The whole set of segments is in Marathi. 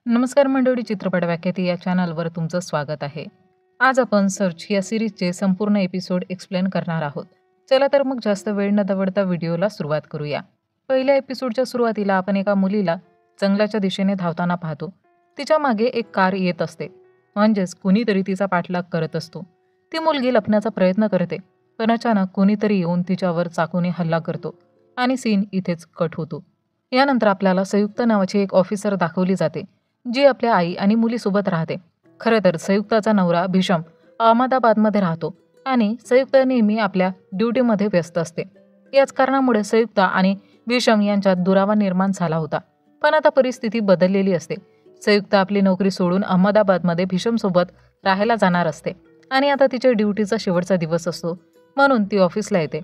नमस्कार मंडळी, चित्रपट व्याख्याती या चॅनलवर तुमचं स्वागत आहे. आज आपण सर्च या सिरीजचे संपूर्ण एपिसोड एक्सप्लेन करणार आहोत. चला तर मग जास्त वेळ न दवडता व्हिडिओला सुरुवात करूया. पहिल्या एपिसोडच्या सुरुवातीला आपण एका मुलीला जंगलाच्या दिशेने धावताना पाहतो. तिच्या मागे एक कार येत असते, म्हणजेच कुणीतरी तिचा पाठलाग करत असतो. ती मुलगी लपण्याचा प्रयत्न करते, पण अचानक कुणीतरी येऊन तिच्यावर चाकूने हल्ला करतो आणि सीन इथेच कट होतो. यानंतर आपल्याला संयुक्त नावाची एक ऑफिसर दाखवली जाते, जी आपल्या आई आणि मुलीसोबत राहते. खरं तर संयुक्ताचा नवरा भीषम अहमदाबादमध्ये राहतो आणि संयुक्त नेहमी आपल्या ड्युटीमध्ये व्यस्त असते. याच कारणामुळे संयुक्ता आणि भीषम यांच्यात दुरावा निर्माण झाला होता. पण आता परिस्थिती बदललेली असते. संयुक्ता आपली नोकरी सोडून अहमदाबादमध्ये भीषमसोबत राहायला जाणार असते आणि आता तिच्या ड्युटीचा शेवटचा दिवस असतो, म्हणून ती ऑफिसला येते.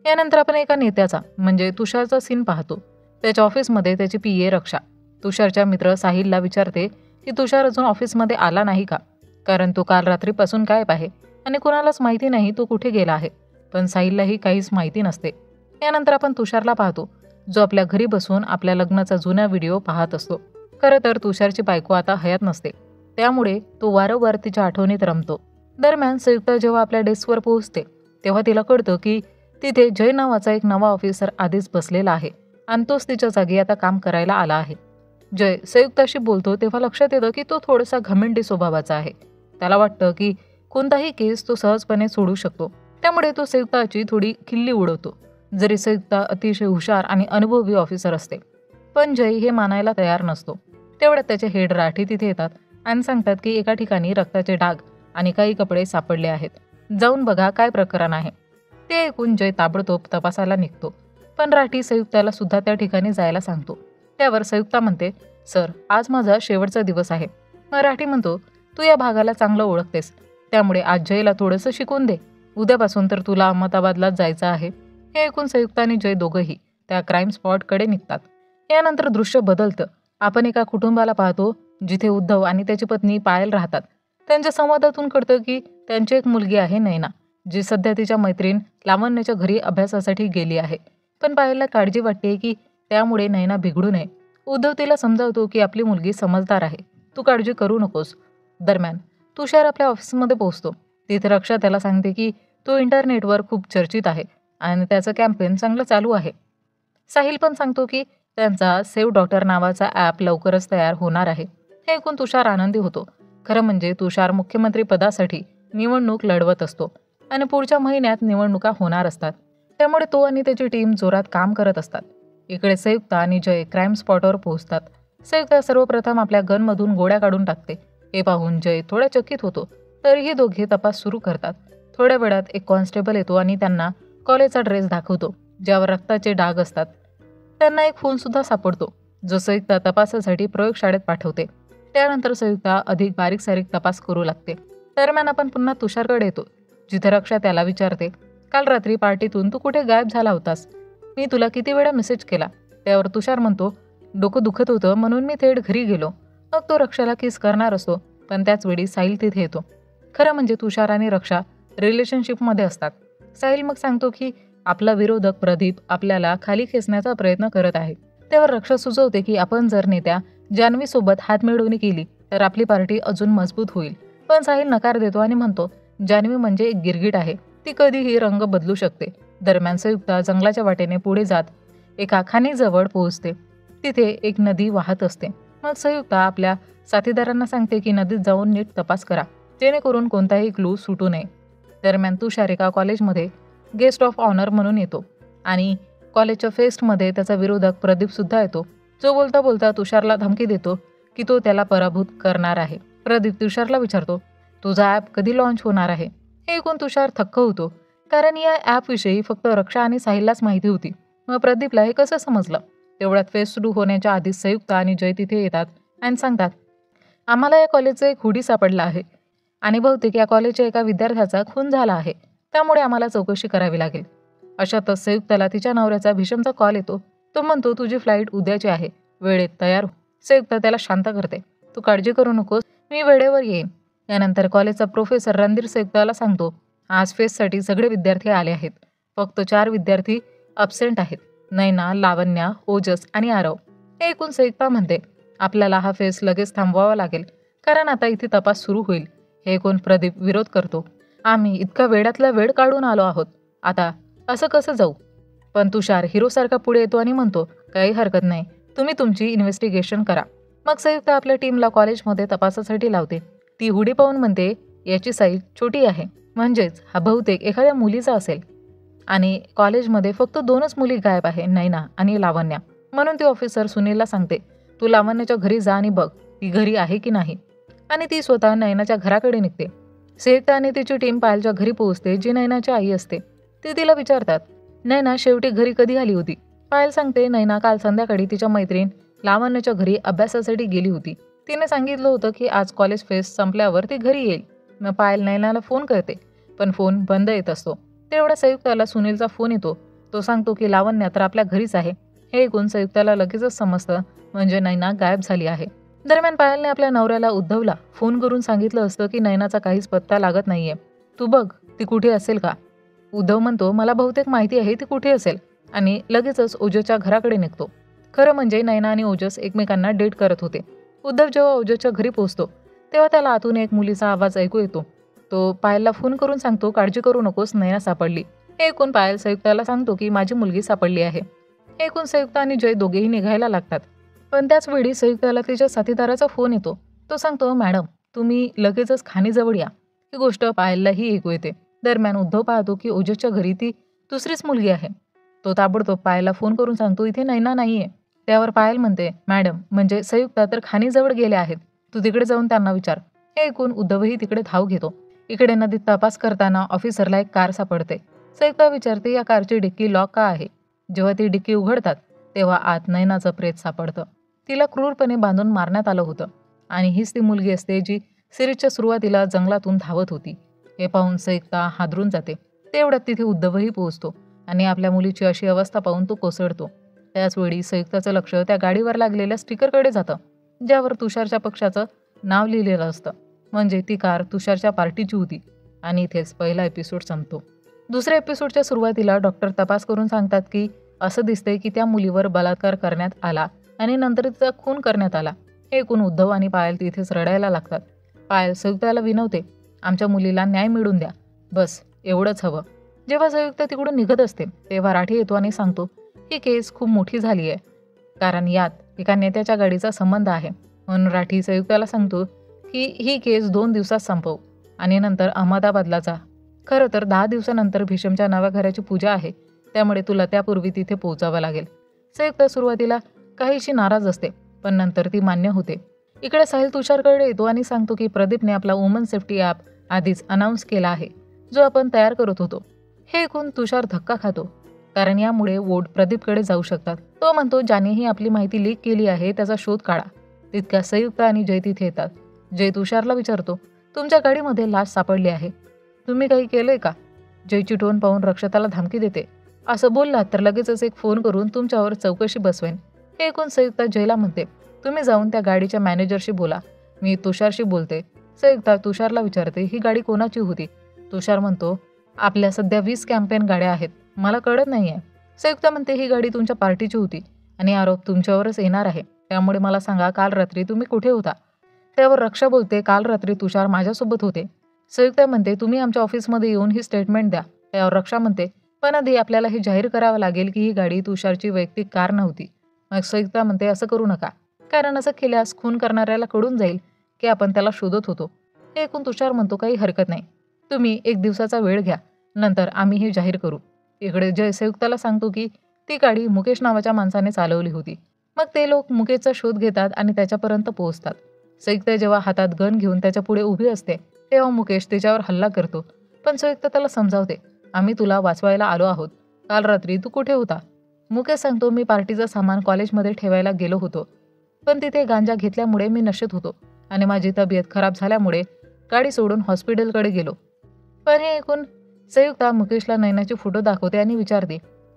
यानंतर आपण एका नेत्याचा म्हणजे तुषारचा सीन पाहतो. त्याच्या ऑफिसमध्ये त्याची पीए रक्षा तुषारच्या मित्र साहिलला विचारते की तुषार अजून ऑफिसमध्ये आला नाही का, कारण तो काल रात्रीपासून गायब आहे आणि कुणालाच माहिती नाही तो कुठे गेला आहे. पण साहिललाही काहीच माहिती नसते. यानंतर आपण तुषारला पाहतो, जो आपल्या घरी बसून आपल्या लग्नाचा जुना व्हिडिओ पाहत असतो. खरं तर तुषारची बायको आता हयात नसते, त्यामुळे तो वारंवार तिच्या आठवणीत रमतो. दरम्यान संयुक्ता जेव्हा आपल्या डेस्कवर पोहोचते, तेव्हा तिला कळतं की तिथे जय नावाचा एक नवा ऑफिसर आधीच बसलेला आहे आणि तोच तिच्या जागी आता काम करायला आला आहे. जय संयुक्ताशी बोलतो तेव्हा लक्षात येतं की तो थोडासा घमंडी स्वभावाचा आहे. त्याला वाटतं की कोणताही केस तो सहजपणे सोडू शकतो, त्यामुळे तो संयुक्ताची थोडी खिल्ली उडवतो. जरी संयुक्ता अतिशय हुशार आणि अनुभवी ऑफिसर असते, पण जय हे मानायला तयार नसतो. तेवढ्यात त्याचे हेड राठी तिथे येतात आणि सांगतात की एका ठिकाणी रक्ताचे डाग आणि काही कपडे सापडले आहेत, जाऊन बघा काय प्रकरण आहे. ते ऐकून जय ताबडतोब तपासायला निघतो, पण राठी संयुक्ताला सुद्धा त्या ठिकाणी जायला सांगतो. त्यावर संयुक्ता म्हणते, सर आज माझा शेवटचा दिवस आहे. मराठी म्हणतो, तू या भागाला चांगलं ओळखतेस, त्यामुळे आज जयला थोडंसं शिकवून दे. उद्यापासून तर तुला अहमदाबादलाच जायचं आहे. हे ऐकून संयुक्ता आणि जय दोघंही त्या क्राईम स्पॉटकडे निघतात. यानंतर दृश्य बदलतं. आपण एका कुटुंबाला पाहतो, जिथे उद्धव आणि त्याची पत्नी पायल राहतात. त्यांच्या संवादातून कळतं की त्यांची एक मुलगी आहे नैना, जी सध्या तिच्या मैत्रीण लावण्याच्या घरी अभ्यासासाठी गेली आहे. पण पायलला काळजी वाटते की त्यामुळे नैना बिघडू नये. उद्धव तिला समजावतो की आपली मुलगी समजदार आहे, तू काळजी करू नकोस. दरम्यान तुषार आपल्या ऑफिसमध्ये पोहोचतो. तिथे रक्षा त्याला सांगते की तो इंटरनेटवर खूप चर्चित आहे आणि त्याचं कॅम्पेन चांगलं चालू आहे. साहिल पण सांगतो की त्यांचा सेव्ह डॉक्टर नावाचा ॲप लवकरच तयार होणार आहे. हे ऐकून तुषार आनंदी होतो. खरं म्हणजे तुषार मुख्यमंत्री पदासाठी निवडणूक लढवत असतो आणि पुढच्या महिन्यात निवडणुका होणार असतात, त्यामुळे तो आणि त्याची टीम जोरात काम करत असतात. इकडे संयुक्ता आणि जय क्राईम स्पॉटवर पोहोचतात. संयुक्ता सर्वप्रथम आपल्या गनमधून गोळ्या काढून टाकते. हे पाहून जय थोडा चकित होतो, तरीही दोघे तपास सुरू करतात. थोड्या वेळात एक कॉन्स्टेबल येतो आणि त्यांना कॉलेजचा ड्रेस दाखवतो, ज्यावर रक्ताचे डाग असतात. त्यांना एक फोनसुद्धा सापडतो, जो संयुक्ता तपासासाठी प्रयोगशाळेत पाठवते. त्यानंतर संयुक्ता अधिक बारीक सारीक तपास करू लागते. दरम्यान आपण पुन्हा तुषारकडे येतो, जिथे रक्षा त्याला विचारते, काल रात्री पार्टीतून तू कुठे गायब झाला होतास? मी तुला किती वेळा मेसेज केला. त्यावर तुषार म्हणतो, डोकं दुखत होतं म्हणून मी थेट घरी गेलो. मग तो रक्षाला किस करणार असतो, पण त्याचवेळी साहिल तिथे येतो. खरं म्हणजे तुषार आणि रक्षा रिलेशनशिपमध्ये असतात. साहिल मग सांगतो की आपला विरोधक प्रदीप आपल्याला खाली खेचण्याचा प्रयत्न करत आहे. त्यावर रक्षा सुचवते की आपण जर नेत्या जान्हवीसोबत हातमिळवणी केली तर आपली पार्टी अजून मजबूत होईल. पण साहिल नकार देतो आणि म्हणतो, जान्हवी म्हणजे एक गिरगीट आहे, ती कधीही रंग बदलू शकते. दरम्यान संयुक्ता जंगलाच्या वाटेने पुढे जात एका खाणीजवळ पोहोचते. तिथे एक नदी वाहत असते. मग संयुक्ता आपल्या साथीदारांना सांगते की नदीत जाऊन नीट तपास करा, जेणेकरून कोणताही क्लू सुटू नये. दरम्यान तुषार एका कॉलेजमध्ये गेस्ट ऑफ ऑनर म्हणून येतो आणि कॉलेजच्या फेस्टमध्ये त्याचा विरोधक प्रदीप सुद्धा येतो, जो बोलता बोलता तुषारला धमकी देतो की तो त्याला पराभूत करणार आहे. प्रदीप तुषारला विचारतो, तुझा ॲप कधी लॉन्च होणार आहे? हे ऐकून तुषार थक्क होतो, कारण या ॲपविषयी फक्त रक्षा आणि साहिललाच माहिती होती. मग प्रदीपला हे कसं समजलं? तेवढ्यात फेस्ट सुरू होण्याच्या आधीच संयुक्ता आणि जय तिथे येतात आणि सांगतात, आम्हाला या कॉलेजचं एक हुडी सापडला आहे आणि बहुतेक या कॉलेजच्या एका विद्यार्थ्याचा खून झाला आहे, त्यामुळे आम्हाला चौकशी करावी लागेल. अशातच संयुक्ताला तिच्या नवऱ्याचा भीषमचा कॉल येतो. तो म्हणतो, तुझी फ्लाईट उद्याची आहे, वेळेत तयार हो. संयुक्ता त्याला शांत करते, तू काळजी करू नकोस, मी वेळेवर येईन. यानंतर कॉलेजचा प्रोफेसर रणधीर संयुक्ताला सांगतो, आज फेस्टसाठी सगळे विद्यार्थी आले आहेत, फक्त 4 विद्यार्थी अब्सेंट आहेत, नैना, लावण्या, ओजस आणि आरव. हे ऐकून संयुक्ता म्हणते, आपल्याला हा फेस लगेच थांबवावा लागेल, कारण आता इथे तपास सुरू होईल. हे ऐकून प्रदीप विरोध करतो. आम्ही इतका वेळातला वेळ काढून आलो आहोत, आता असं कसं जाऊ? पण तुषार हिरोसारखा पुढे येतो आणि म्हणतो, काही हरकत नाही, तुम्ही तुमची इन्व्हेस्टिगेशन करा. मग संयुक्त आपल्या टीमला कॉलेजमध्ये तपासासाठी लावते. ती हुडी पाहून म्हणते, याची साईज छोटी आहे, म्हणजेच हा बहुतेक एखाद्या मुलीचा असेल. आणि कॉलेजमध्ये फक्त 2च मुली गायब आहे, नैना आणि लावण्या. म्हणून ती ऑफिसर सुनीलला सांगते, तू लावण्याच्या घरी जा आणि बघ ती घरी आहे की नाही. आणि ती स्वतः नैनाच्या घराकडे निघते. संयुक्ता आणि तिची टीम पायलच्या घरी पोहोचते, जी नैनाची आई असते. ते तिला विचारतात, नैना शेवटी घरी कधी आली होती? पायल सांगते, नैना काल संध्याकाळी तिच्या मैत्रीण लावण्याच्या घरी अभ्यासासाठी गेली होती. तिने सांगितलं होतं की आज कॉलेज फेस्ट संपल्यावर ती घरी येईल. मग पायल नैनाला फोन करते, पण फोन बंद येत असतो. तेवढ्या संयुक्ताला सुनीलचा फोन येतो. तो सांगतो की लावण्या तर आपल्या घरीच आहे. हे ऐकून संयुक्ताला लगेचच समजतं, म्हणजे नैना गायब झाली आहे. दरम्यान पायलने आपल्या नवऱ्याला उद्धवला फोन करून सांगितलं असतं की नैनाचा काहीच पत्ता लागत नाहीये, तू बघ ती कुठे असेल का. उद्धव म्हणतो, मला बहुतेक माहिती आहे ती कुठे असेल, आणि लगेचच ओजसच्या घराकडे निघतो. खरं म्हणजे नैना आणि ओजस एकमेकांना डेट करत होते. उद्धव जेव्हा ओजसच्या घरी पोहोचतो तेव्हा त्याला आतून एक मुलीचा आवाज ऐकू येतो. तो पायलला फोन करून सांगतो, काळजी करू नकोस, नैना सापडली. हे ऐकून पायल संयुक्ताला सांगतो की माझी मुलगी सापडली आहे. हे ऐकून संयुक्ता आणि जय दोघेही निघायला लागतात. पण त्याच वेळी संयुक्ताला तिच्या साथीदाराचा फोन येतो. तो सांगतो, मॅडम तुम्ही लगेचच खाणीजवळ या. ही गोष्ट पायललाही ऐकू येते. दरम्यान उद्धव पाहतो की ओजसच्या घरी ती दुसरीच मुलगी आहे. तो ताबडतोब पायलला फोन करून सांगतो, इथे नैना नाहीये. त्यावर पायल म्हणते, मॅडम म्हणजे संयुक्ता तर खाणीजवळ गेल्या आहेत, तू तिकडे जाऊन त्यांना विचार. हे ऐकून उद्धवही तिकडे धाव घेतो. इकडे नदीत तपास करताना ऑफिसरला एक कार सापडते. संयुक्ता विचारते, या कारची डिक्की लॉक का आहे? जेव्हा ती डिक्की उघडतात तेव्हा आत नैनाचं प्रेत सापडतं. तिला क्रूरपणे बांधून मारण्यात आलं होतं, आणि हीच ती मुलगी असते जी सिरीजच्या सुरुवातीला जंगलातून धावत होती. हे पाहून संयुक्ता हादरून जाते. तेवढ्यात तिथे उद्धवही पोहोचतो आणि आपल्या मुलीची अशी अवस्था पाहून तो कोसळतो. त्याचवेळी संयुक्ताचं लक्ष त्या गाडीवर लागलेल्या स्टिकरकडे जातं, ज्यावर तुषारच्या पक्षाचं नाव लिहिलेलं असतं. म्हणजे ती कार तुषारच्या पार्टीची होती. आणि इथेच पहिला एपिसोड संपतो. दुसऱ्या एपिसोडच्या सुरुवातीला डॉक्टर तपास करून सांगतात की असं दिसतंय की त्या मुलीवर बलात्कार करण्यात आला आणि नंतर तिचा खून करण्यात आला. हे ऐकून उद्धव आणि पायल तिथेच रडायला लागतात. पायल संयुक्ताला विनवते, आमच्या मुलीला न्याय मिळून द्या, बस एवढंच हवं. जेव्हा संयुक्त तिकडून निघत असते तेव्हा राठी येतो आणि सांगतो, ही केस खूप मोठी झाली आहे, कारण यात एका नेत्याच्या गाडीचा संबंध आहे. म्हणून राठी संयुक्ताला सांगतो की ही केस 2 दिवसात संपव आणि नंतर अहमदाबादला जा. खरं तर 10 दिवसानंतर भीषमच्या नव्या घराची पूजा आहे, त्यामुळे तुला त्यापूर्वी तिथे पोहोचावं लागेल. संयुक्त सुरुवातीला काहीशी नाराज असते, पण नंतर ती मान्य होते. इकडे साहिल तुषारकडे येतो आणि सांगतो की प्रदीपने आपला वुमन सेफ्टी ॲप आधीच अनाऊन्स केला आहे, जो आपण तयार करत होतो. हे ऐकून तुषार धक्का खातो, कारण यामुळे वोट प्रदीपकडे जाऊ शकतात. तो म्हणतो, ज्यानेही आपली माहिती लीक केली आहे त्याचा शोध काढा. तितक्या संयुक्त आणि जय तिथे येतात. जय तुषारला विचारतो, तुमच्या गाडीमध्ये लाश सापडली आहे, तुम्ही काही केलंय का? जयची टोन पाहून रक्षताला धमकी देते, असं बोललात तर लगेचच एक फोन करून तुमच्यावर चौकशी बसवेन. हे ऐकून संयुक्ता जयला म्हणते, तुम्ही जाऊन त्या गाडीच्या मॅनेजरशी बोला, मी तुषारशी बोलते. संयुक्ता तुषारला विचारते, ही गाडी कोणाची होती? तुषार म्हणतो, आपल्या सध्या 20 कॅम्पेन गाड्या आहेत, मला कळत नाहीये. संयुक्ता म्हणते, ही गाडी तुमच्या पार्टीची होती आणि आरोप तुमच्यावरच येणार आहे, त्यामुळे मला सांगा, काल रात्री तुम्ही कुठे होता? त्यावर रक्षा बोलते, काल रात्री तुषार माझ्यासोबत होते. संयुक्ता म्हणते, तुम्ही आमच्या ऑफिसमध्ये येऊन ही स्टेटमेंट द्या. त्यावर रक्षा म्हणते, पण आधी आपल्याला हे जाहीर करावं लागेल की ही गाडी तुषारची वैयक्तिक कार नव्हती. मग संयुक्ता म्हणते, असं करू नका, कारण असं केल्यास खून करणाऱ्याला कळून जाईल की आपण त्याला शोधत होतो. हे ऐकून तुषार म्हणतो, काही हरकत नाही, तुम्ही 1 दिवसाचा वेळ घ्या, नंतर आम्ही हे जाहीर करू. इकडे जय संयुक्ताला सांगतो की ती गाडी मुकेश नावाच्या माणसाने चालवली होती. मग ते लोक मुकेशचा शोध घेतात आणि त्याच्यापर्यंत पोहोचतात. संयुक्ता जेव्हा हातात गन घेऊन त्याच्या पुढे उभी असते तेव्हा मुकेश तिच्यावर हल्ला करतो, पण संयुक्ता त्याला समजावते, आम्ही तुला वाचवायला आलो आहोत, काल रात्री तू कुठे होता? मुकेश सांगतो, मी पार्टीचं सामान कॉलेजमध्ये ठेवायला गेलो होतो, पण तिथे गांजा घेतल्यामुळे मी नशेत होतो आणि माझी तब्येत खराब झाल्यामुळे गाडी सोडून हॉस्पिटलकडे गेलो. पण हे ऐकून संयुक्ता मुकेशला नैनाचे फोटो दाखवते आणि विचारते,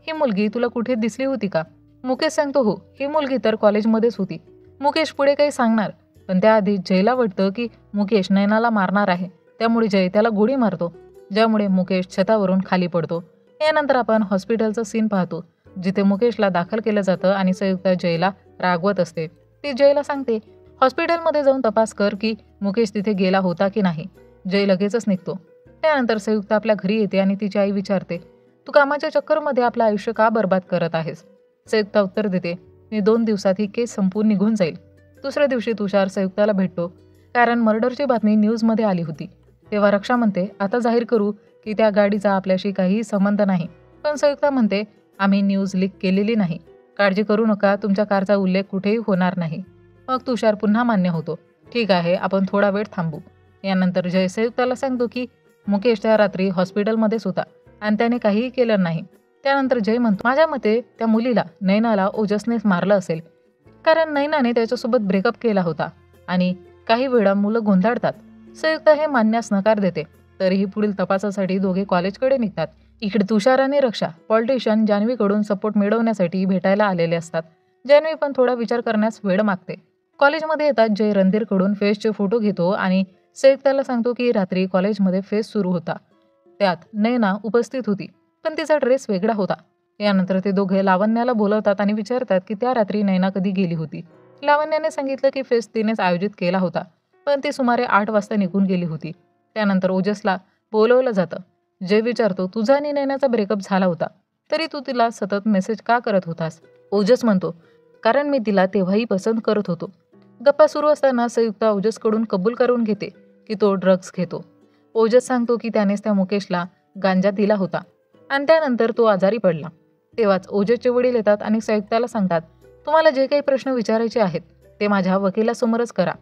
ही मुलगी तुला कुठे दिसली होती का? मुकेश सांगतो, हो, ही मुलगी तर कॉलेजमध्येच होती. मुकेश पुढे काही सांगणार, पण त्याआधी जयला वाटतं की मुकेश नैनाला मारणार आहे, त्यामुळे जय त्याला गोळी मारतो, ज्यामुळे मुकेश छतावरून खाली पडतो. यानंतर आपण हॉस्पिटलचा सीन पाहतो, जिथे मुकेशला दाखल केलं जातं आणि संयुक्ता जयला रागवत असते. ती जयला सांगते, हॉस्पिटलमध्ये जाऊन तपास कर की मुकेश तिथे गेला होता की नाही. जय लगेचच निघतो. त्यानंतर संयुक्त आपल्या घरी येते आणि तिची आई विचारते, तू कामाच्या चक्करमध्ये आपलं आयुष्य का बर्बाद करत आहेस. संयुक्ता उत्तर देते, मी 2 दिवसात ही केस संपून निघून जाईल. दुसऱ्या दिवशी तुषार संयुक्ताला भेटतो, कारण मर्डरची बातमी न्यूजमध्ये आली होती. तेव्हा रक्षा म्हणते, आता जाहीर करू की त्या गाडीचा आपल्याशी काहीही संबंध नाही. पण संयुक्ता म्हणते, आम्ही न्यूज लीक केलेली नाही. काळजी करू नका, तुमच्या कारचा उल्लेख कुठेही होणार नाही. मग तुषार पुन्हा मान्य होतो. ठीक आहे, आपण थोडा वेळ थांबू. यानंतर जय संयुक्ताला सांगतो की मुकेश त्या रात्री हॉस्पिटलमध्येच होता आणि त्याने काहीही केलं नाही. त्यानंतर जय म्हणतो, माझ्या मते त्या मुलीला नैनाला ओजसनेच मारलं असेल, कारण नैनाने त्याच्यासोबत ब्रेकअप केला होता आणि काही वेळा मुलं गोंधळतात. संयुक्ता हे मानण्यास नकार देते. तरीही पुढील तपासासाठी दोघे कॉलेजकडे निघतात. इकडे तुषार आणि रक्षा पॉलिटिशियन जान्हवीकडून सपोर्ट मिळवण्यासाठी भेटायला आलेले असतात. जान्हवी पण थोडा विचार करण्यास वेळ मागते. कॉलेजमध्ये येतात जय रणधीरकडून फेसचे फोटो घेतो आणि संयुक्ताला सांगतो की रात्री कॉलेजमध्ये फेस सुरू होता. त्यात नैना उपस्थित होती, पण तिचा ड्रेस वेगळा होता. यानंतर ते दोघे लावण्याला बोलवतात आणि विचारतात की त्या रात्री नैना कधी गेली होती. लावण्याने सांगितलं की फेस तिनेच आयोजित केला होता, पण ती सुमारे 8 वाजता निघून गेली होती. त्यानंतर ओजसला बोलवलं जातं. जय विचारतो, तुझा आणि नैनाचा ब्रेकअप झाला होता, तरी तू तिला सतत मेसेज का करत होतास. ओजस म्हणतो, कारण मी तिला तेव्हाही पसंत करत होतो. गप्पा सुरू असताना संयुक्ता ओजसकडून कबूल करून घेते की तो ड्रग्ज घेतो. ओजस सांगतो की त्यानेच त्या मुकेशला गांजा दिला होता आणि त्यानंतर तो आजारी पडला. तेव्हाच ओजसचे वडील येतात आणि संयुक्ताला सांगतात, तुम्हाला जे काही प्रश्न विचारायचे आहेत ते माझ्या वकिलासमोरच करा.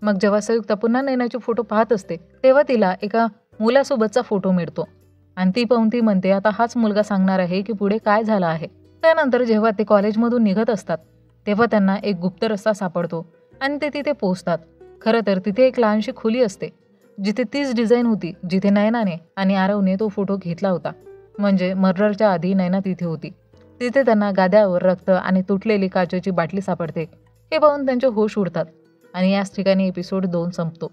मग जेव्हा संयुक्ता पुन्हा नैनाचे फोटो पाहत असते, तेव्हा तिला एका मुलासोबतचा फोटो मिळतो आणि ती पाहून ती म्हणते, आता हाच मुलगा सांगणार आहे की पुढे काय झालं आहे. त्यानंतर जेव्हा ते कॉलेजमधून निघत असतात, तेव्हा त्यांना एक गुप्त रस्ता सापडतो आणि ते तिथे पोहोचतात. खरं तर तिथे एक लहानशी खोली असते, जिथे तीच डिझाईन होती जिथे नैनाने आणि आरवने तो फोटो घेतला होता. म्हणजे मर्डरच्या आधी नैना तिथे होती. तिथे त्यांना गाद्यावर रक्त आणि तुटलेली काचेची बाटली सापडते. हे पाहून त्यांचे होश उडतात आणि याच ठिकाणी एपिसोड 2 संपतो.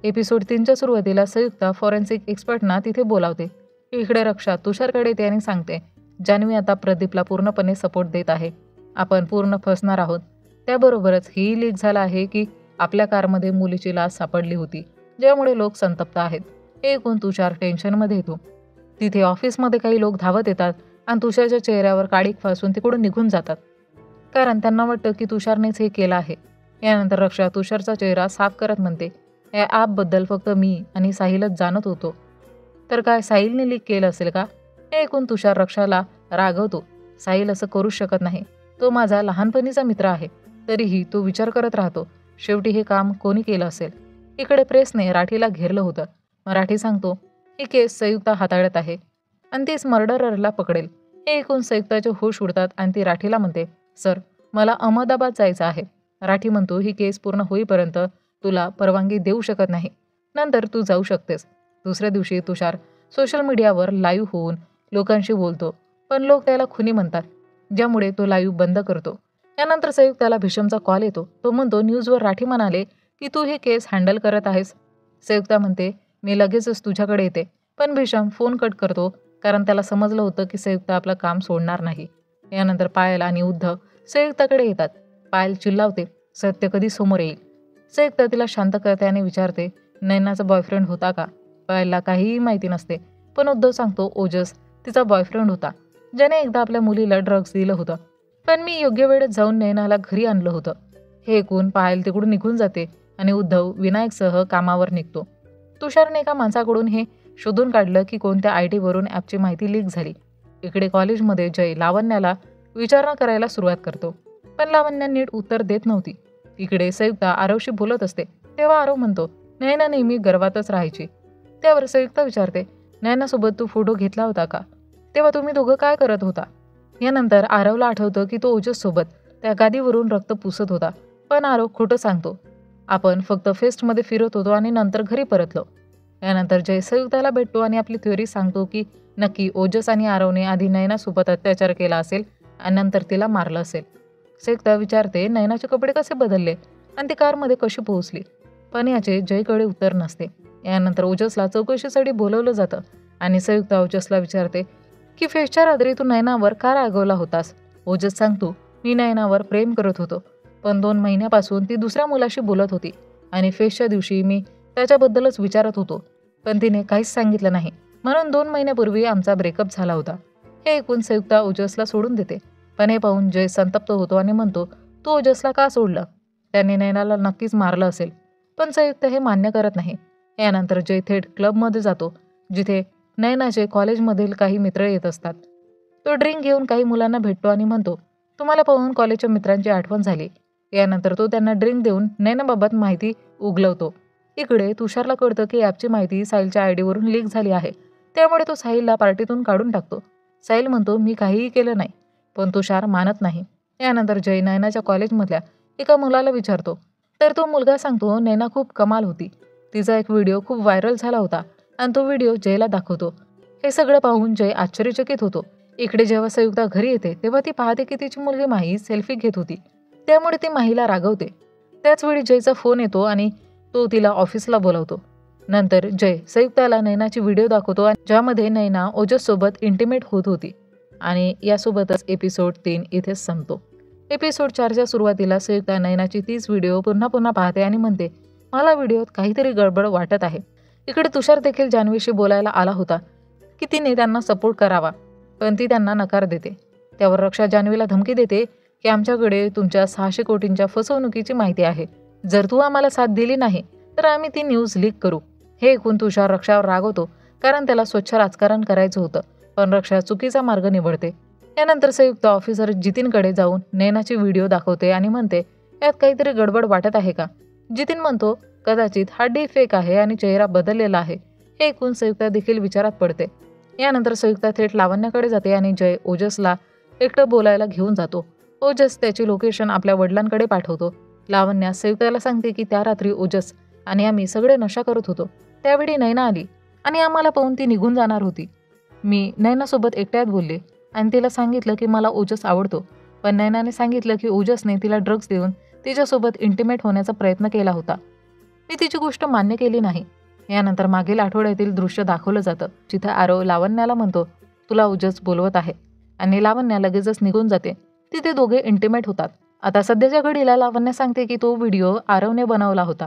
एपिसोड 3च्या सुरुवातीला संयुक्ता फॉरेन्सिक एक्सपर्टना तिथे बोलावते. इकडे रक्षा तुषारकडे येते आणि सांगते, जान्हवी आता प्रदीपला पूर्णपणे सपोर्ट देत आहे. आपण पूर्ण फसणार आहोत. त्याबरोबरच ही लीक झाला आहे की आपल्या कारमध्ये मुलीची लाश सापडली होती, ज्यामुळे लोक संतप्त आहेत. हे ऐकून तुषार टेन्शनमध्ये येतो. तिथे ऑफिसमध्ये काही लोक धावत येतात आणि तुषारच्या चेहऱ्यावर काळीक फासून तिकडून निघून जातात, कारण त्यांना वाटतं की तुषारनेच हे केलं आहे. यानंतर रक्षा तुषारचा चेहरा साफ करत म्हणते, या ॲपबद्दल फक्त मी आणि साहिलच जाणत होतो. तर काय साहिलने लीक केलं असेल का. हे ऐकून तुषार रक्षाला रागवतो. साहिल असं करूच शकत नाही. तो माझा लहानपणीचा मित्र आहे. तरीही तो विचार करत राहतो, शेवटी हे काम कोणी केलं असेल. इकडे प्रेसने राठीला घेरलं होतं. राठी सांगतो, ही केस संयुक्ता हाताळत आहे आणि तीच मर्डररला पकडेल. हे ऐकून संयुक्ताचे होश उडतात आणि ती राठीला म्हणते, सर मला अहमदाबाद जायचं आहे. राठी म्हणतो, ही केस पूर्ण होईपर्यंत तुला परवानगी देऊ शकत नाही, नंतर तू जाऊ शकतेस. दुसऱ्या दिवशी तुषार सोशल मीडियावर लाईव्ह होऊन लोकांशी बोलतो, पण लोक त्याला खुनी म्हणतात, ज्यामुळे तो लाईव्ह बंद करतो. यानंतर संयुक्ताला भीषमचा कॉल येतो. तो म्हणतो, न्यूजवर राठी म्हणाले की तू ही केस हँडल करत आहेस. संयुक्ता म्हणते, मी लगेचच तुझ्याकडे येते. पण भीषम फोन कट करतो, कारण त्याला समजलं होतं की संयुक्ता आपलं काम सोडणार नाही. यानंतर पायल आणि उद्धव संयुक्ताकडे येतात. पायल चिल्लावते, सत्य कधी समोर येईल. संयुक्ता तिला शांत करते आणि विचारते, नैनाचा बॉयफ्रेंड होता का. पायलला काहीही माहिती नसते, पण उद्धव सांगतो, ओजस तिचा बॉयफ्रेंड होता, ज्याने एकदा आपल्या मुलीला ड्रग्ज दिलं होतं. पण मी योग्य वेळेत जाऊन नैनाला घरी आणलं होतं. हे ऐकून पायल तिकडून निघून जाते आणि उद्धव विनायकसह कामावर निघतो. तुषारने एका माणसाकडून हे शोधून काढलं की कोणत्या IT वरून ॲपची माहिती लीक झाली. इकडे कॉलेजमध्ये जय लावण्याला विचारणा करायला सुरुवात करतो, पण लावण्या नीट उत्तर देत नव्हती. इकडे संयुक्ता आरवशी बोलत असते, तेव्हा आरव म्हणतो, नैना नेहमी गर्वातच राहायची. त्यावर संयुक्ता विचारते, नैनासोबत तू फोटो घेतला होता का. तेव्हा तुम्ही दोघं काय करत होता. यानंतर आरवला आठवतं की तो ओजससोबत त्या गादीवरून रक्त पुसत होता, पण आरव खोटं सांगतो, आपण फक्त फेस्टमध्ये फिरत होतो आणि नंतर घरी परतलो. यानंतर जय संयुक्ताला भेटतो आणि आपली थेअरी सांगतो की नक्की ओजस आणि आरवने आधी नैनासोबत अत्याचार केला असेल आणि नंतर तिला मारलं असेल. संयुक्ता विचारते, नैनाचे कपडे कसे बदलले आणि ती कारमध्ये कशी पोहोचली, पण याचे जयकडे उत्तर नसते. यानंतर ओजसला चौकशीसाठी बोलवलं जातं आणि संयुक्ता ओजसला विचारते की फेस्टच्या रात्री तू नैनावर का रागवला होतास. ओजस सांगतो, मी नैनावर प्रेम करत होतो, पण 2 महिन्यापासून ती दुसऱ्या मुलाशी बोलत होती आणि फेस्टच्या दिवशी मी त्याच्याबद्दलच विचारत होतो, पण तिने काहीच सांगितलं नाही. म्हणून 2 महिन्यापूर्वी आमचा ब्रेकअप झाला होता. हे ऐकून संयुक्ता ओजसला सोडून देते. पण हे पाहून जय संतप्त होतो आणि म्हणतो, तू ओजसला का सोडलं? त्याने नैनाला नक्कीच मारलं असेल. पण संयुक्त हे मान्य करत नाही. यानंतर जय थेट क्लबमध्ये जातो, जिथे नैनाचे कॉलेजमधील काही मित्र येत असतात. तो ड्रिंक घेऊन काही मुलांना भेटतो आणि म्हणतो, तुम्हाला पाहून कॉलेजच्या मित्रांची आठवण झाली. यानंतर तो त्यांना ड्रिंक देऊन नैनाबाबत माहिती उगलवतो. इकडे तुषारला कळतं की ॲपची माहिती साहिलच्या आयडीवरून लीक झाली आहे. त्यामुळे तो साहिलला पार्टीतून काढून टाकतो. साहिल म्हणतो, मी काहीही केलं नाही. पण तुषार मानत नाही. यानंतर जय नैनाच्या कॉलेजमधल्या एका मुलाला विचारतो, तर तो मुलगा सांगतो, नैना खूप कमाल होती. तिचा एक व्हिडिओ खूप व्हायरल झाला होता आणि तो व्हिडिओ जयला दाखवतो. हे सगळं पाहून जय आश्चर्यचकित होतो. इकडे जेव्हा संयुक्ता घरी येते तेव्हा ती पाहते की तिची मुलगी माही सेल्फी घेत होती. त्यामुळे ती माहीला रागवते. त्याच वेळी जयचा फोन येतो आणि तो तिला ऑफिसला बोलावतो. नंतर जय संयुक्ताला नैनाची व्हिडिओ दाखवतो ज्यामध्ये नैना ओजससोबत इंटिमेट होत होती. आणि यासोबतच एपिसोड 3 इथेच संपतो. एपिसोड 4च्या सुरुवातीला संयुक्ता नैनाची तीच व्हिडिओ पुन्हा पुन्हा पाहते आणि म्हणते, मला व्हिडिओत काहीतरी गडबड वाटत आहे. इकडे तुषार देखील जान्हवीशी बोलायला आला होता की तिने त्यांना सपोर्ट करावा, पण ती त्यांना नकार देते. त्यावर रक्षा जान्हवीला धमकी देते की आमच्याकडे तुमच्या 600 कोटींच्या फसवणुकीची माहिती आहे. जर तू आम्हाला साथ दिली नाही तर आम्ही ती न्यूज लीक करू. हे ऐकून तुषार रक्षावर रागवतो, कारण त्याला स्वच्छ राजकारण करायचं होतं. पण रक्षा चुकीचा मार्ग निवडते. यानंतर संयुक्त ऑफिसर जितीनकडे जाऊन नैनाची व्हिडिओ दाखवते आणि म्हणते, यात काहीतरी गडबड वाटत आहे का? जितीन म्हणतो, कदाचित हा डीफेक आहे आणि चेहरा बदललेला आहे. हे ऐकून संयुक्ता देखील विचारात पडते. यानंतर संयुक्ता थेट लावण्याकडे जाते आणि जय ओजसला एकटं बोलायला घेऊन जातो. ओजस त्याची लोकेशन आपल्या वडिलांकडे पाठवतो. लावण्या संयुक्ताला सांगते की त्या रात्री ओजस आणि आम्ही सगळे नशा करत होतो. त्यावेळी नैना आली आणि आम्हाला पाहून ती निघून जाणार होती. मी नैनासोबत एकट्यात बोलले आणि तिला सांगितलं की मला ओजस आवडतो. पण नैनाने सांगितलं की ओजसने तिला ड्रग्ज देऊन तिच्यासोबत इंटिमेट होण्याचा प्रयत्न केला होता. मी तिची गोष्ट मान्य केली नाही. यानंतर मागील आठवड्यातील दृश्य दाखवलं जातं, जिथे आरव लावण्याला म्हणतो, तुला ओजस बोलवत आहे. आणि लावण्या लगेचच निघून जाते. तिथे दोघे इंटिमेट होतात. आता सध्याच्या घडीला लावण्या सांगते की तो व्हिडिओ आरवने बनवला होता.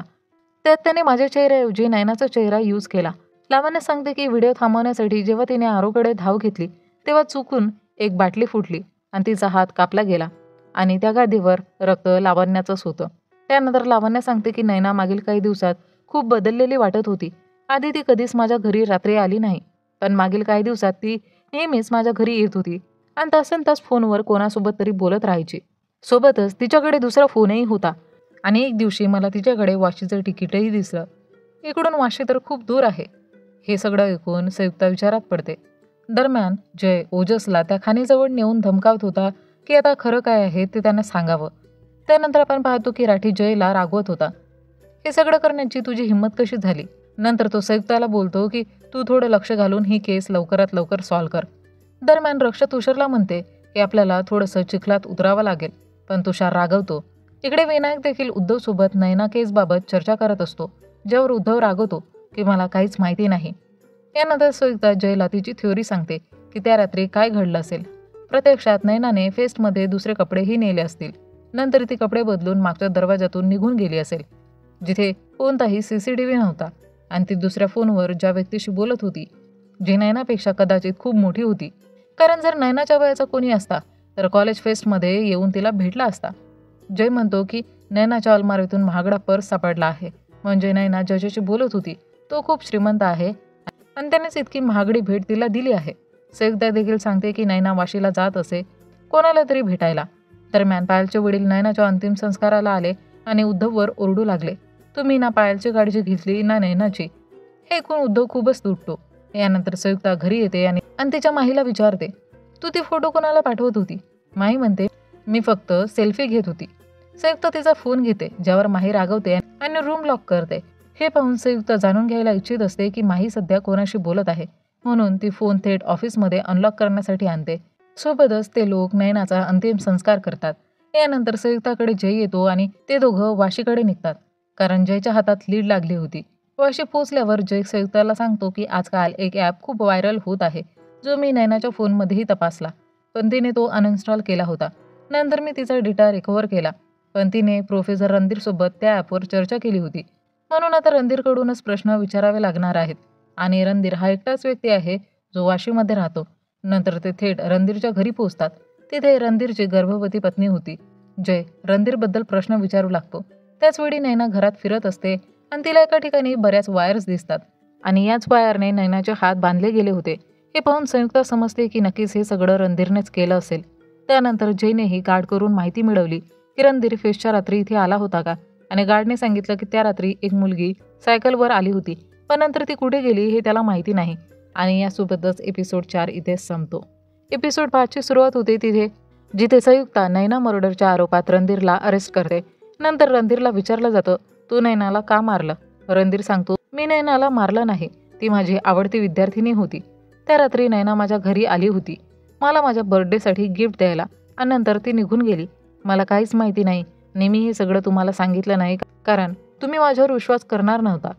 त्यात त्याने माझ्या चेहऱ्याऐवजी नैनाचा चेहरा यूज केला. लावण्या सांगते की व्हिडिओ थांबवण्यासाठी जेव्हा तिने आरवकडे धाव घेतली तेव्हा चुकून एक बाटली फुटली आणि तिचा हात कापला गेला आणि त्या गादीवर रक्त लावण्याचंच होतं. त्यानंतर लावण्या सांगते की नैना मागील काही दिवसात खूप बदललेली वाटत होती. आधी ती कधीच माझ्या घरी रात्री आली नाही, पण मागील काही दिवसात ती नेहमीच माझ्या घरी येत होती आणि तासन तास फोनवर कोणासोबत तरी बोलत राहायची. सोबतच तिच्याकडे दुसरा फोनही होता आणि एक दिवशी मला तिच्याकडे वाशीचं तिकीटही दिसलं. इकडून वाशी तर खूप दूर आहे. हे सगळं ऐकून संयुक्ता विचारात पडते. दरम्यान जय ओजसला त्या खाणीजवळ नेऊन धमकावत होता की आता खरं काय आहे ते त्यांना सांगावं. त्यानंतर आपण पाहतो की राठी जयला रागवत होता, हे सगळं करण्याची तुझी हिंमत कशी झाली? नंतर तो संयुक्ताला बोलतो की तू थोडं लक्ष घालून ही केस लवकरात लवकर सॉल्व्ह कर. दरम्यान रक्षा तुषारला म्हणते की आपल्याला थोडंसं चिखलात उतरावं लागेल, पण तुषार रागवतो. इकडे विनायक देखील उद्धवसोबत नैना केसबाबत चर्चा करत असतो, ज्यावर उद्धव रागवतो की मला काहीच माहिती नाही. यानंतर संयुक्ता जयला तिची थ्योरी सांगते की त्या रात्री काय घडलं असेल. प्रत्यक्षात नैनाने फेस्टमध्ये दुसरे कपडेही नेले असतील. नंतर ती कपडे बदलून मागच्या दरवाजातून निघून गेली असेल, जिथे कोणताही CCTV नव्हता आणि ती दुसऱ्या फोनवर ज्या व्यक्तीशी बोलत होती, जी नैनापेक्षा कदाचित खूप मोठी होती. कारण जर नैनाच्या वयाचा कोणी असता तर कॉलेज फेस्टमध्ये येऊन तिला भेटला असता. जय म्हणतो की नैनाच्या अलमारीतून महागडा पर्स सापडला आहे, म्हणजे नैना ज्याच्याशी बोलत होती तो खूप श्रीमंत आहे आणि त्यानेच इतकी महागडी भेट तिला दिली आहे. संयुक्ता देखील सांगते की नैना वाशीला जात असे कोणाला तरी भेटायला. दरम्यान पायलचे वडील नैनाच्या अंतिम संस्काराला आले आणि उद्धववर ओरडू लागले, तुम्ही ना पायलची काळजी घेतली ना नैनाची. हे ऐकून उद्धव खूपच तुटतो. यानंतर संयुक्ता घरी येते आणि तिच्या माहीला विचारते, तू ती फोटो कोणाला पाठवत होती? माही म्हणते, मी फक्त सेल्फी घेत होती. संयुक्ता तिचा फोन घेते, ज्यावर माही रागवते आणि रूम लॉक करते. हे पाहून संयुक्ता जाणून घ्यायला इच्छित असते की माही सध्या कोणाशी बोलत आहे, म्हणून ती फोन थेट ऑफिसमध्ये अनलॉक करण्यासाठी आणते. सोबतच ते लोक नैनाचा अंतिम संस्कार करतात. यानंतर संयुक्ताकडे जय येतो आणि ते दोघं वाशीकडे निघतात, कारण जयच्या हातात लीड लागली होती. वाशी पोचल्यावर जय संयुक्ताला सांगतो की आजकाल एक ॲप खूप व्हायरल होत आहे, जो मी नैनाच्या फोनमध्येही तपासला, पण तिने तो अनइन्स्टॉल केला होता. नंतर मी तिचा डेटा रिकव्हर केला, पण तिने प्रोफेसर रणधीरसोबत त्या ॲपवर चर्चा केली होती. म्हणून आता रणधीरकडूनच प्रश्न विचारावे लागणार आहेत. आणि रणधीर हा एकटाच व्यक्ती आहे जो वाशीमध्ये राहतो. नंतर ते थेट रणधीरच्या घरी पोहोचतात. तिथे रणधीरची गर्भवती पत्नी होती. जय रणधीरबद्दल प्रश्न विचारू लागतो. त्याचवेळी नैना घरात फिरत असते आणि तिला एका ठिकाणी बऱ्याच वायर्स दिसतात आणि याच वायरने नैनाचे हात बांधले गेले होते. हे पाहून संयुक्ता समजते की नक्कीच हे सगळं रणधीरनेच केलं असेल. त्यानंतर जयनेही गार्ड करून माहिती मिळवली की रणधीर फेस्टच्या रात्री इथे आला होता का, आणि गार्डने सांगितलं की त्या रात्री एक मुलगी सायकलवर आली होती, पण नंतर ती कुठे गेली हे त्याला माहिती नाही. आणि यासोबतच एपिसोड 4 इथेच संपतो. एपिसोड 5 ची सुरुवात होते जिथे संयुक्ता नैना मर्डरच्या आरोपात रणधीरला अरेस्ट करते. नंतर रणधीरला विचारलं जातं, तू नैनाला का मारलं? रणधीर सांगतो, मी नैनाला मारलं नाही, ती माझी आवडती विद्यार्थिनी होती. त्या रात्री नैना माझ्या घरी आली होती मला माझ्या बर्थडेसाठी गिफ्ट द्यायला, आणि नंतर ती निघून गेली. मला काहीच माहिती नाही. नेहमी हे सगळं तुम्हाला सांगितलं नाही कारण तुम्ही माझ्यावर विश्वास करणार नव्हता.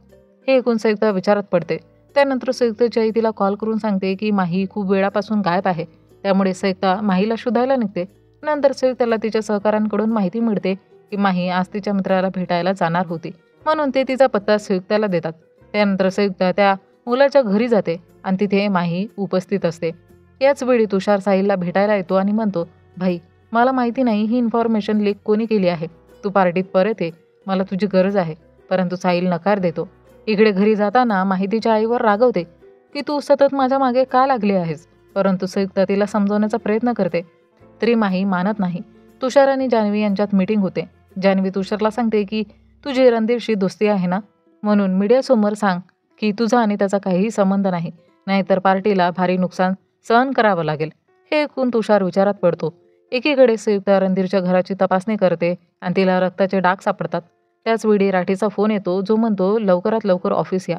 हे ऐकून संयुक्ता विचारात पडते. त्यानंतर संयुक्ताची आई तिला कॉल करून सांगते की माही खूप वेळापासून गायब आहे. त्यामुळे संयुक्ता माहीला शोधायला निघते. नंतर संयुक्ताला तिच्या सहकाऱ्यांकडून माहिती मिळते की माही आज तिच्या मित्राला भेटायला जाणार होती, म्हणून ते तिचा पत्ता संयुक्ताला देतात. त्यानंतर संयुक्ता त्या मुलाच्या घरी जाते आणि तिथे माही उपस्थित असते. याच वेळी तुषार साहिलला भेटायला येतो आणि म्हणतो, भाई मला माहिती नाही ही इन्फॉर्मेशन लीक कोणी केली आहे. तू पार्टीत परत ये, मला तुझी गरज आहे. परंतु साहिल नकार देतो. इकडे घरी जाताना माहितीच्या आईवर रागवते की तू सतत माझ्या मागे का लागली आहेस, परंतु संयुक्ता तिला समजवण्याचा प्रयत्न करते तरी माही मानत नाही. तुषार आणि जान्हवी यांच्यात मीटिंग होते. जान्हवी तुषारला सांगते की तुझी रणधीरशी दोस्ती आहे ना, म्हणून मीडियासमोर सांग की तुझा आणि त्याचा काहीही संबंध नाही, नाहीतर पार्टीला भारी नुकसान सहन करावं लागेल. हे ऐकून तुषार विचारात पडतो. एकीकडे संयुक्ता रणधीरच्या घराची तपासणी करते आणि तिला रक्ताचे डाग सापडतात. त्याचवेळी राठीचा फोन येतो जो म्हणतो लवकरात लवकर ऑफिस या.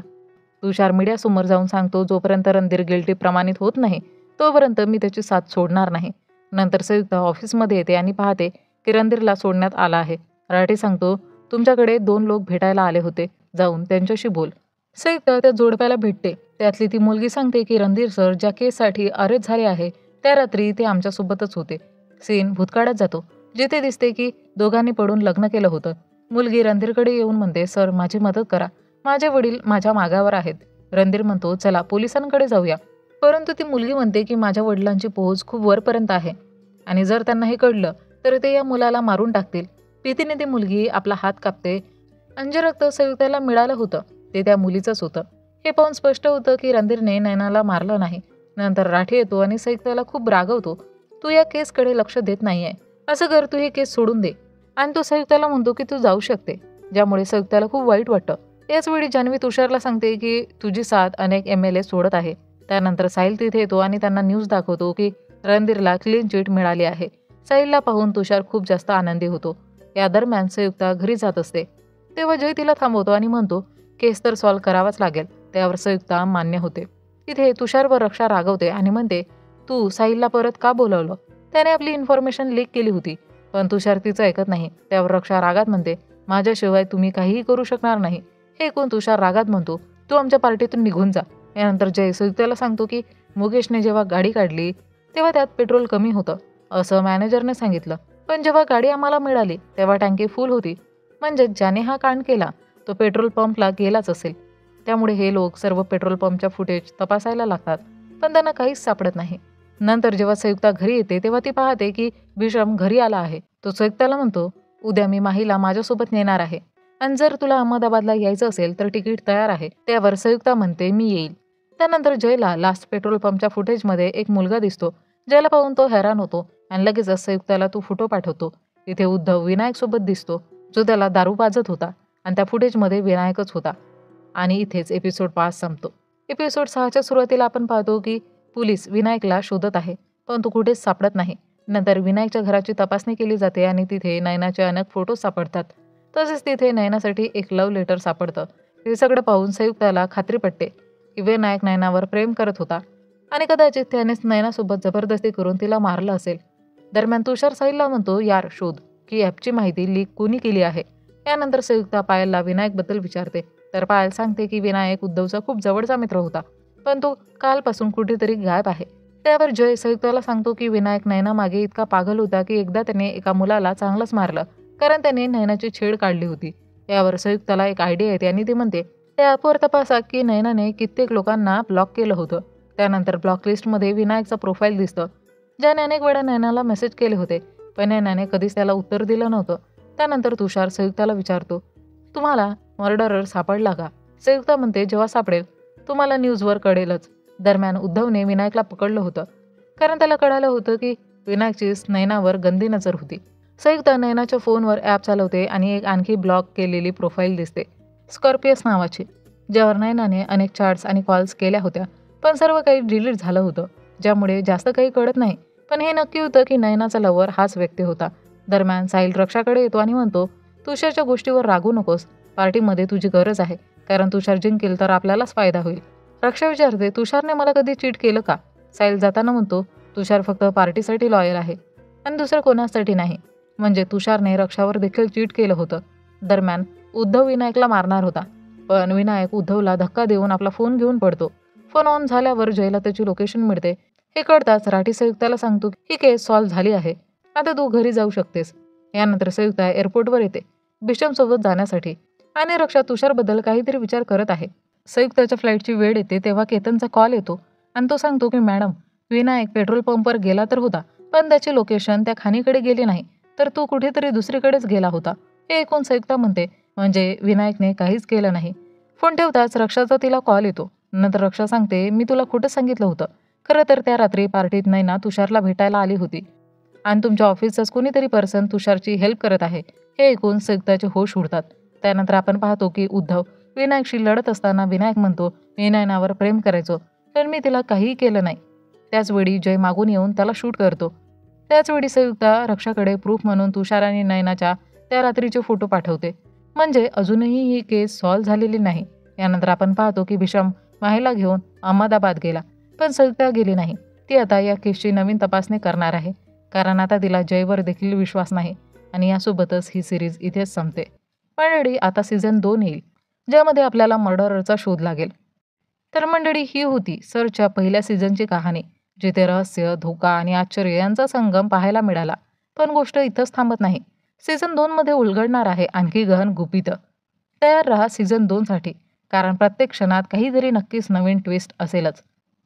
तुषार मीडियासमोर जाऊन सांगतो, जोपर्यंत रणधीर गिल्टी प्रमाणित होत नाही तोपर्यंत मी त्याची साथ सोडणार नाही. नंतर संयुक्ता ऑफिसमध्ये येते आणि पाहते की रणधीरला सोडण्यात आला आहे. राठी सांगतो, तुमच्याकडे 2 लोक भेटायला आले होते, जाऊन त्यांच्याशी बोल. संयुक्ता त्या जोडप्याला भेटते. त्यातली ती मुलगी सांगते की रणधीर सर ज्या केससाठी अरेस्ट झाले आहे त्या रात्री ते आमच्यासोबतच होते. सीन भूतकाळात जातो, जिथे दिसते की दोघांनी पडून लग्न केलं होतं. मुलगी रणधीरकडे येऊन म्हणते, सर माझी मदत करा, माझे वडील माझ्या मागावर आहेत. रणधीर म्हणतो, चला पोलिसांकडे जाऊया. परंतु ती मुलगी म्हणते की माझ्या वडिलांची पोहोच खूप वरपर्यंत आहे आणि जर त्यांना हे कळलं तर ते या मुलाला मारून टाकतील. भीतीने ती मुलगी आपला हात कापते आणि जे रक्त संयुक्ताला मिळालं होतं ते त्या मुलीचंच होतं. हे पाहून स्पष्ट होतं की रणधीरने नैनाला मारलं नाही. नंतर राठी येतो आणि संयुक्ताला खूप रागवतो, तू या केसकडे लक्ष देत नाहीये, असं कर, तू हे केस सोडून दे. आणि तो संयुक्ताला म्हणतो की तू जाऊ शकते, ज्यामुळे संयुक्ताला खूप वाईट वाटतं. याचवेळी जान्हवी तुषारला सांगते की तुझी साथ अनेक MLA सोडत आहे. त्यानंतर साहिल तिथे येतो आणि त्यांना न्यूज दाखवतो की रणधीरला क्लीन चिट मिळाली आहे. साहिलला पाहून तुषार खूप जास्त आनंदी होतो. या दरम्यान संयुक्ता घरी जात असते तेव्हा जय तिला थांबवतो आणि म्हणतो, केस तर सॉल्व्ह करावाच लागेल. त्यावर संयुक्ता मान्य होते. तिथे तुषारवर रक्षा रागवते आणि म्हणते, तू साहिलला परत का बोलवलं? त्याने आपली इन्फॉर्मेशन लीक केली होती. पण तुषार तिचं ऐकत नाही. त्यावर रक्षा रागात म्हणते, माझ्याशिवाय तुम्ही काहीही करू शकणार नाही. हे ऐकून तुषार रागात म्हणतो, तू आमच्या पार्टीतून निघून जा. यानंतर जय संयुक्ताला सांगतो की मुकेशने जेव्हा गाडी काढली तेव्हा त्यात पेट्रोल कमी होतं असं मॅनेजरने सांगितलं, पण जेव्हा गाडी आम्हाला मिळाली तेव्हा टँकी फुल होती. म्हणजे ज्याने हा कांड केला तो पेट्रोल पंपला गेलाच असेल. त्यामुळे हे लोक सर्व पेट्रोल पंपच्या फुटेज तपासायला लागतात, पण त्यांना काहीच सापडत नाही. नंतर जेव्हा संयुक्ता घरी येते तेव्हा ती पाहते की विक्रम घरी आला आहे. तो संयुक्ताला म्हणतो, उद्या मी माहीला माझ्यासोबत नेणार आहे आणि जर तुला अहमदाबादला यायचं असेल तर तिकीट तयार आहे. त्यावर संयुक्ता म्हणते, मी येईल. त्यानंतर जयला लास्ट पेट्रोल पंपच्या फुटेजमध्ये एक मुलगा दिसतो, ज्याला पाहून तो हैराण होतो आणि लगेचच संयुक्ताला तो फोटो पाठवतो. तिथे उद्धव विनायक सोबत दिसतो, जो त्याला दारू पाजत होता आणि त्या फुटेजमध्ये विनायकच होता. आणि इथेच एपिसोड 5 संपतो. एपिसोड 6च्या सुरुवातीला आपण पाहतो की पोलीस विनायकला शोधत आहे, पण तो कुठेच सापडत नाही. नंतर विनायकच्या घराची तपासणी केली जाते आणि तिथे नयनाचे अनेक फोटो सापडतात. तसेच तिथे नयनासाठी एक लव्ह लेटर सापडतं. हे सगळं पाहून संयुक्ताला खात्री पटते की विनायक नयनावर प्रेम करत होता आणि कदाचित त्यानेच नयनासोबत जबरदस्ती करून तिला मारलं असेल. दरम्यान तुषार साहिलला म्हणतो, यार शोध की ॲपची माहिती लीक कोणी केली आहे. यानंतर संयुक्ता पायलला विनायकबद्दल विचारते, तर पायल सांगते की विनायक उद्धवचा खूप जवळचा मित्र होता, पण तो कालपासून कुठेतरी गायब आहे. त्यावर जय संयुक्ताला सांगतो की विनायक नयना मागे इतका पागल होता की एकदा त्याने एका मुलाला चांगलंच मारलं कारण त्याने नयनाची छेड काढली होती. यावर संयुक्ताला एक आयडिया येते आणि ती म्हणते, त्या ॲपवर तपासा की नयनाने कित्येक लोकांना ब्लॉक केलं होतं. त्यानंतर ब्लॉक लिस्टमध्ये विनायकचा प्रोफाईल दिसतं, ज्याने अनेक वेळा नयनाला मेसेज केले होते, पण नयनाने कधीच त्याला उत्तर दिलं नव्हतं. त्यानंतर तुषार संयुक्ताला विचारतो, तुम्हाला मर्डरर सापडला का? संयुक्ता म्हणते, जेव्हा सापडेल तुम्हाला न्यूजवर कळेलच. दरम्यान उद्धवने विनायकला पकडलं होतं, कारण त्याला कळालं होतं की विनायकची नयनावर गंदी नजर होती. संयुक्ता नयनाच्या फोनवर ॲप चालवते आणि एक आणखी ब्लॉक केलेली प्रोफाईल दिसते, स्कॉर्पियस नावाची, ज्यावर नयनाने अनेक चॅट्स आणि कॉल्स केल्या होत्या, पण सर्व काही डिलीट झालं होतं, ज्यामुळे जास्त काही कळत नाही. पण हे नक्की होतं की नयनाचा लवर हाच व्यक्ती होता. दरम्यान साहिल रक्षाकडे येतो आणि म्हणतो, तुषारच्या गोष्टीवर रागू नकोस, पार्टीमध्ये तुझी गरज आहे, कारण तुषार जिंकेल तर आपल्यालाच फायदा होईल. रक्षा विचारते, तुषारने मला कधी चीट केलं का? साहिल जाताना म्हणतो, तुषार फक्त पार्टीसाठी लॉयल आहे आणि दुसरं कोणासाठी नाही. म्हणजे तुषारने रक्षावर देखील चीट केलं होतं. दरम्यान उद्धव विनायकला मारणार होता, पण विनायक उद्धवला धक्का देऊन आपला फोन घेऊन पडतो. फोन ऑन झाल्यावर जयला त्याची लोकेशन मिळते. हे कळताच राठी संयुक्ताला सांगतो, ही केस सॉल्व्ह झाली आहे, आता तू घरी जाऊ शकतेस. यानंतर संयुक्ता एअरपोर्टवर येते बिशमसोबत जाण्यासाठी आणि रक्षा तुषारबद्दल काहीतरी विचार करत आहे. संयुक्ताच्या फ्लाईटची वेळ येते तेव्हा केतनचा कॉल येतो आणि तो सांगतो की मॅडम, विनायक पेट्रोल पंपवर गेला तर होता, पण त्याची लोकेशन त्या खाणीकडे गेली नाही, तर तो कुठेतरी दुसरीकडेच गेला होता. हे ऐकून संयुक्ता म्हणते, म्हणजे विनायकने काहीच केलं नाही. फोन ठेवताच रक्षाचा तिला कॉल येतो. नंतर रक्षा सांगते, मी तुला खोटं सांगितलं होतं. खरं तर त्या रात्री पार्टीत नैना तुषारला भेटायला आली होती आणि तुमच्या ऑफिसचाच कोणीतरी पर्सन तुषारची हेल्प करत आहे. हे ऐकून संयुक्ताचे होश उडतात. त्यानंतर आपण पाहतो की उद्धव विनायकशी लढत असताना विनायक म्हणतो, मी नयनावर प्रेम करायचो, पण मी तिला काहीही केलं नाही. त्याचवेळी जय मागून येऊन त्याला शूट करतो. त्याचवेळी संयुक्ता रक्षाकडे प्रूफ म्हणून तुषार आणि नयनाच्या त्या रात्रीचे फोटो पाठवते. म्हणजे अजूनही ही केस सॉल्व्ह झालेली नाही. यानंतर आपण पाहतो की भीषम माहीला घेऊन अहमदाबाद गेला, पण संयुक्ता गेली नाही. ती आता या केसची नवीन तपासणी करणार आहे, कारण आता तिला जयवर देखील विश्वास नाही. आणि यासोबतच ही सिरीज इथेच संपते. मंडळी, आता सीझन 2 येईल, ज्यामध्ये आपल्याला मर्डररचा शोध लागेल. तर मंडळी, ही होती सर्चच्या पहिल्या सीझनची कहाणी, जिथे रहस्य, धोका आणि आश्चर्य यांचा संगम पाहायला मिळाला. पण गोष्ट इथंच थांबत नाही. सीझन 2 मध्ये उलगडणार आहे आणखी गहन गुपितं. तयार राहा सीझन 2 साठी, कारण प्रत्येक क्षणात काहीतरी नक्कीच नवीन ट्विस्ट असेलच.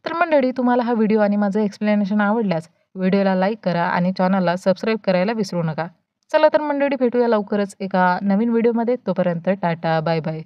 तर मंडळी, तुम्हाला हा व्हिडिओ आणि माझं एक्सप्लेनेशन आवडल्यास व्हिडिओला लाईक करा आणि चॅनलला सबस्क्राईब करायला विसरू नका. चला तर मंडळी, भेटूया लवकरच एका नवीन व्हिडिओमध्ये. तोपर्यंत टाटा, बाय बाय.